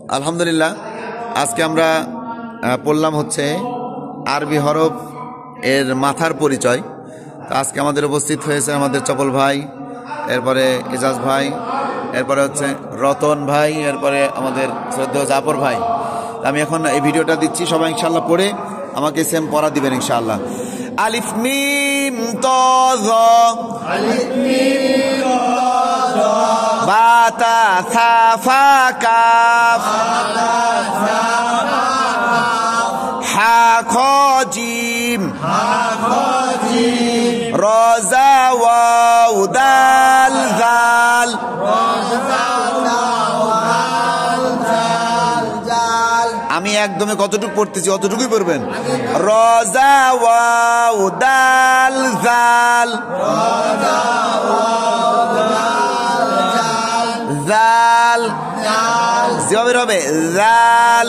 আলহামদুলিল্লাহ, আজকে আমরা পড়লাম হচ্ছে আরবি হরফ এর মাথার পরিচয়। তো আজকে আমাদের উপস্থিত হয়েছে আমাদের চপল ভাই, এরপরে এজাজ ভাই, এরপরে হচ্ছে রতন ভাই, এরপরে আমাদের শ্রদ্ধেয় জাফর ভাই। আমি এখন এই ভিডিওটা দিচ্ছি, সবাই ইনশাআল্লাহ পড়ে আমাকে সেম পড়া দিবেন ইনশাআল্লাহ। আলিফ মিম ত য, আলিফ মিম ত য, বা তা সা ফা কাফ, হা খ জিম, র জা ওয়াও দাল জাল, আমি একদমই কতটুকু পড়তেছি অতটুকুই পড়বেন। র জা ওয়াও দাল জাল, জাল যেভাবে হবে জাল,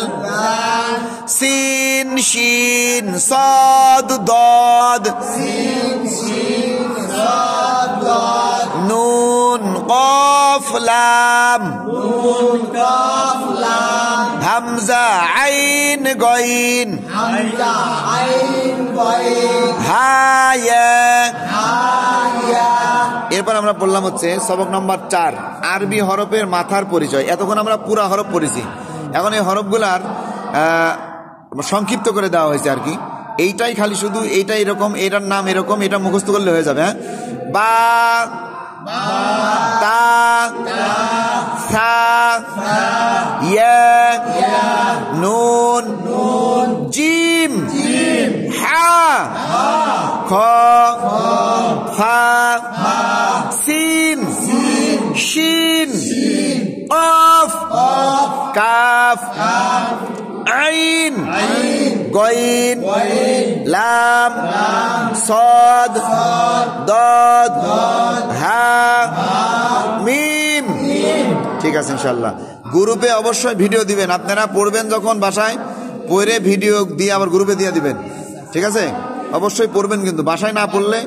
সিন শিন সাদ দাদ, নুন কফ লাম, হামজা আইন গইন, হা ইয়া। এরপর আমরা বললাম হচ্ছে সবক নম্বর 4, আরবি হরফের মাথার পরিচয়। এতক্ষণ আমরা পুরা হরফ পড়েছি, এখন এই হরফগুলার সংক্ষিপ্ত করে দেওয়া হয়েছে আর কি। এইটাই খালি শুধু এইটা এরকম, এটার নাম এরকম, এটা মুখস্থ করলে হয়ে যাবে। হ্যাঁ, বা, তা, সা, ইয়া, নুন, জিম, হা, খ, ফা, সিন, শিন, কফ, কাফ, আইন, গইন, লাম, সদ, দদ, হা, মিম। ঠিক আছে ইনশাআল্লাহ। গ্রুপে অবশ্যই ভিডিও দিবেন, আপনারা পড়বেন যখন বাসায় পড়ে ভিডিও দিয়ে আবার গ্রুপে দিয়ে দিবেন। ঠিক আছে, অবশ্যই পড়বেন, কিন্তু বাসায় না পড়লে